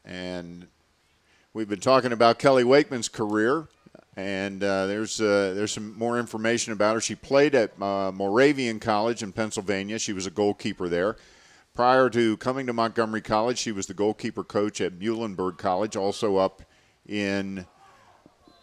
And we've been talking about Kelly Wakeman's career, and there's some more information about her. She played at Moravian College in Pennsylvania. She was a goalkeeper there. Prior to coming to Montgomery College, she was the goalkeeper coach at Muhlenberg College, also up in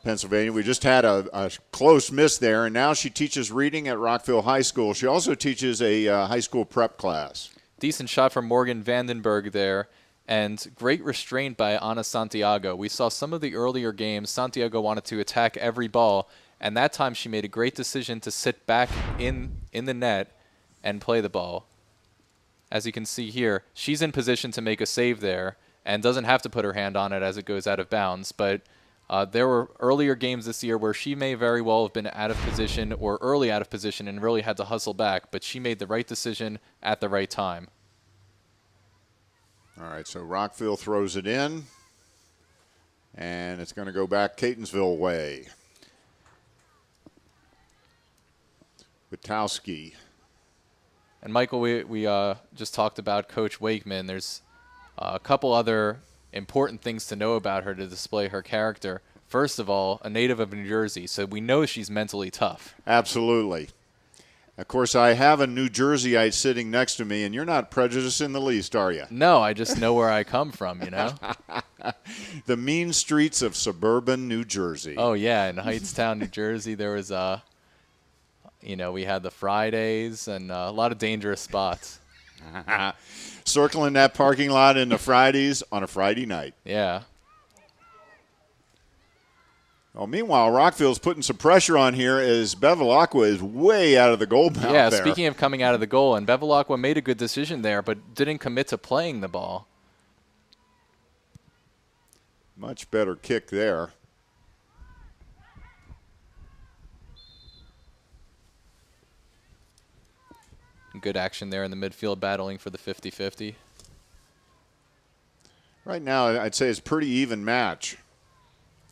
Pennsylvania. We just had a close miss there, and now she teaches reading at Rockville High School. She also teaches a high school prep class. Decent shot from Morgan Vandenberg there, and great restraint by Ana Santiago. We saw some of the earlier games. Santiago wanted to attack every ball, and that time she made a great decision to sit back in the net and play the ball. As you can see here, she's in position to make a save there and doesn't have to put her hand on it as it goes out of bounds. But there were earlier games this year where she may very well have been out of position or early out of position and really had to hustle back, but she made the right decision at the right time. All right, so Rockville throws it in, and it's going to go back Catonsville way. Witowski. And Michael, we just talked about Coach Wakeman. There's a couple other important things to know about her to display her character. First of all, a native of New Jersey, so we know she's mentally tough. Absolutely. Of course, I have a New Jerseyite sitting next to me, and you're not prejudiced in the least, are you? No, I just know where I come from, you know? The mean streets of suburban New Jersey. Oh, yeah, in Hightstown, New Jersey, there was, we had the Fridays and a lot of dangerous spots. Circling that parking lot in the Fridays on a Friday night. Yeah. Well, meanwhile, Rockville's putting some pressure on here as Bevilacqua is way out of the goal bound Yeah, there. Speaking of coming out of the goal, and Bevilacqua made a good decision there, but didn't commit to playing the ball. Much better kick there. Good action there in the midfield battling for the 50-50. Right now, I'd say it's a pretty even match.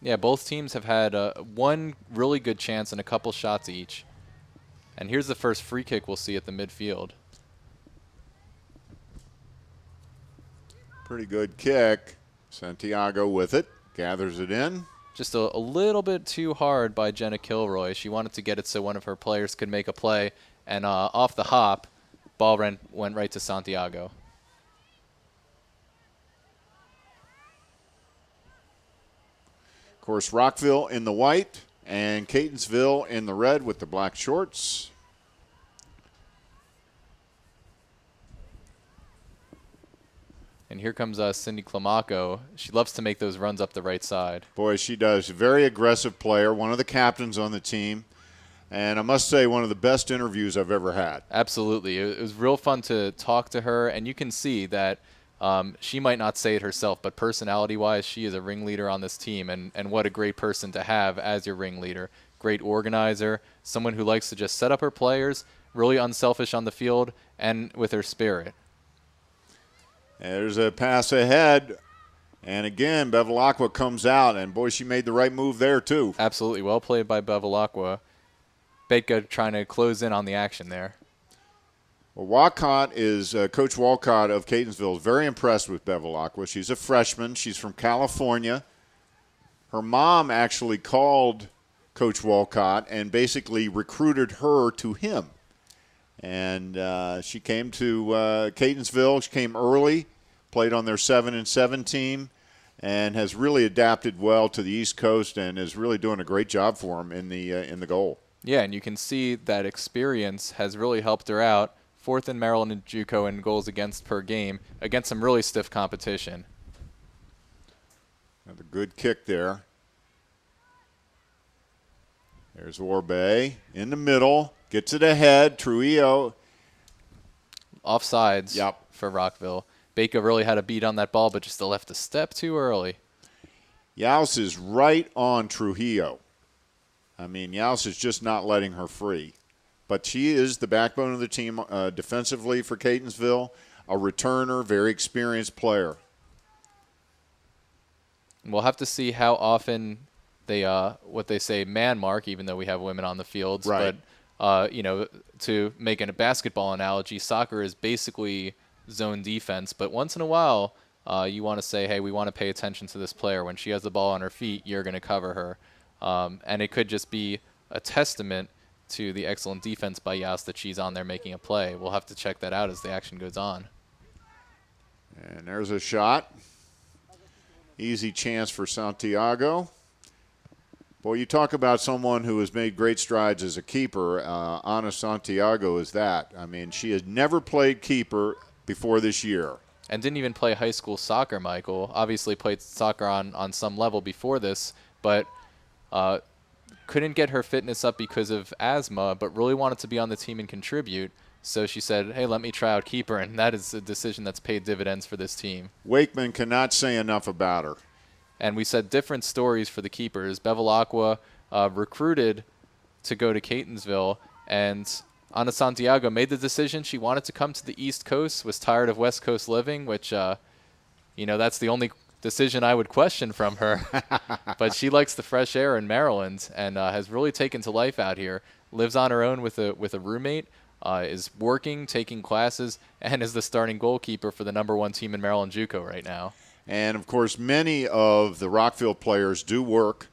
Yeah, both teams have had one really good chance and a couple shots each. And here's the first free kick we'll see at the midfield. Pretty good kick. Santiago with it. Gathers it in. Just a little bit too hard by Jenna Kilroy. She wanted to get it so one of her players could make a play. And off the hop, ball went right to Santiago. Of course, Rockville in the white and Catonsville in the red with the black shorts. And here comes Cindy Climaco. She loves to make those runs up the right side. Boy, she does. Very aggressive player, one of the captains on the team. And I must say, one of the best interviews I've ever had. Absolutely. It was real fun to talk to her, and you can see that she might not say it herself, but personality-wise, she is a ringleader on this team, and what a great person to have as your ringleader. Great organizer, someone who likes to just set up her players, really unselfish on the field, and with her spirit. There's a pass ahead, and again, Bevilacqua comes out, and boy, she made the right move there, too. Absolutely. Well played by Bevilacqua. Beka trying to close in on the action there. Well, Walcott is Coach Walcott of Catonsville is very impressed with Bevilacqua. She's a freshman. She's from California. Her mom actually called Coach Walcott and basically recruited her to him. And she came to Catonsville. She came early, played on their 7-7 team, and has really adapted well to the East Coast and is really doing a great job for him in the goal. Yeah, and you can see that experience has really helped her out. 4th in Maryland and JUCO in goals against per game against some really stiff competition. Another good kick there. There's Orbe in the middle. Gets it ahead. Trujillo. Offsides for Rockville. Beka really had a beat on that ball, but just left a step too early. Yaus is right on Trujillo. I mean, Yaus is just not letting her free. But she is the backbone of the team defensively for Catonsville, a returner, very experienced player. We'll have to see how often they, what they say, man mark, even though we have women on the fields. Right. But, to make a basketball analogy, soccer is basically zone defense. But once in a while, you want to say, hey, we want to pay attention to this player. When she has the ball on her feet, you're going to cover her. And it could just be a testament to the excellent defense by Yas that she's on there making a play. We'll have to check that out as the action goes on. And there's a shot. Easy chance for Santiago. Boy, you talk about someone who has made great strides as a keeper. Ana Santiago is that. I mean, she has never played keeper before this year. And didn't even play high school soccer, Michael. Obviously played soccer on some level before this, but couldn't get her fitness up because of asthma, but really wanted to be on the team and contribute. So she said, hey, let me try out keeper, and that is a decision that's paid dividends for this team. Wakeman cannot say enough about her. And we said different stories for the keepers. Bevilacqua recruited to go to Catonsville, and Ana Santiago made the decision. She wanted to come to the East Coast, was tired of West Coast living, which, that's the only decision I would question from her. But she likes the fresh air in Maryland and has really taken to life out here. Lives on her own with a roommate, is working, taking classes, and is the starting goalkeeper for the #1 team in Maryland JUCO right now. And, of course, many of the Rockville players do work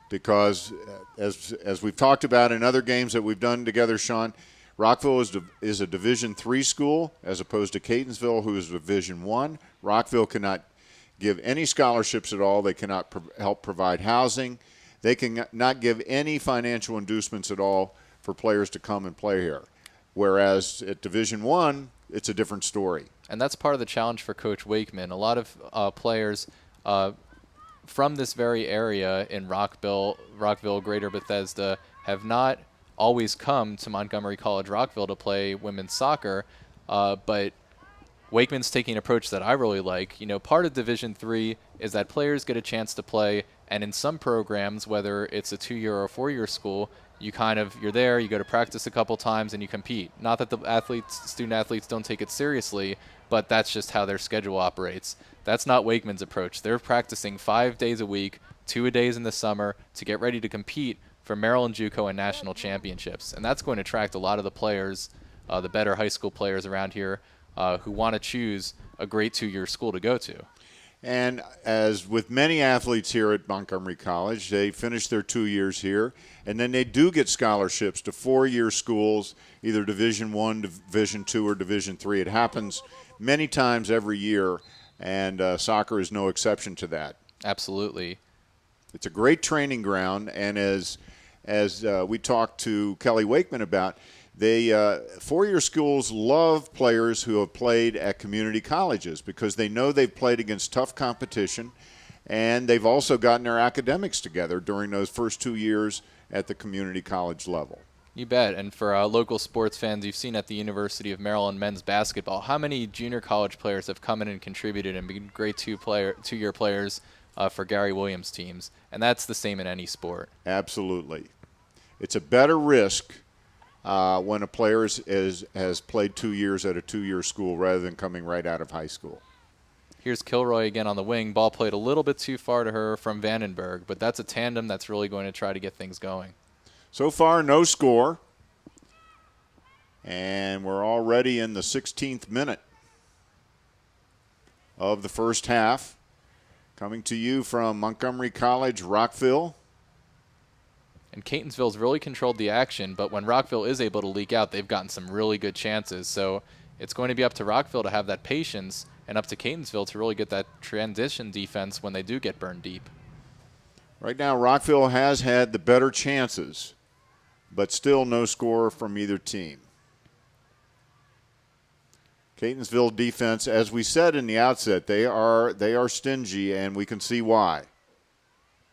because, as we've talked about in other games that we've done together, Sean, Rockville is a Division III school as opposed to Catonsville, who is Division I. Rockville cannot give any scholarships at all. They cannot help provide housing. They cannot give any financial inducements at all for players to come and play here. Whereas at Division I, it's a different story. And that's part of the challenge for Coach Wakeman. A lot of players from this very area in Rockville, Greater Bethesda, have not always come to Montgomery College Rockville to play women's soccer, but Wakeman's taking an approach that I really like. Part of Division III is that players get a chance to play, and in some programs, whether it's a 2-year or 4-year school, you're there, you go to practice a couple times, and you compete. Not that the student athletes don't take it seriously, but that's just how their schedule operates. That's not Wakeman's approach. They're practicing 5 days a week, 2 days in the summer, to get ready to compete for Maryland JUCO and national championships. And that's going to attract a lot of the players, the better high school players around here, who want to choose a great 2-year school to go to. And as with many athletes here at Montgomery College, they finish their 2 years here, and then they do get scholarships to 4-year schools, either Division I, Division II, or Division III. It happens many times every year, and soccer is no exception to that. Absolutely. It's a great training ground, and as we talked to Kelly Wakeman about, they 4-year schools love players who have played at community colleges because they know they've played against tough competition, and they've also gotten their academics together during those first 2 years at the community college level. You bet. And for local sports fans, you've seen at the University of Maryland men's basketball, how many junior college players have come in and contributed and been great 2-year players for Gary Williams teams. And that's the same in any sport. Absolutely. It's a better risk when a player has played 2 years at a 2-year school rather than coming right out of high school. Here's Kilroy again on the wing. Ball played a little bit too far to her from Vandenberg, but that's a tandem that's really going to try to get things going. So far, no score. And we're already in the 16th minute of the first half. Coming to you from Montgomery College, Rockville. And Catonsville's really controlled the action, but when Rockville is able to leak out, they've gotten some really good chances. So it's going to be up to Rockville to have that patience and up to Catonsville to really get that transition defense when they do get burned deep. Right now, Rockville has had the better chances, but still no score from either team. Catonsville defense, as we said in the outset, they are stingy, and we can see why.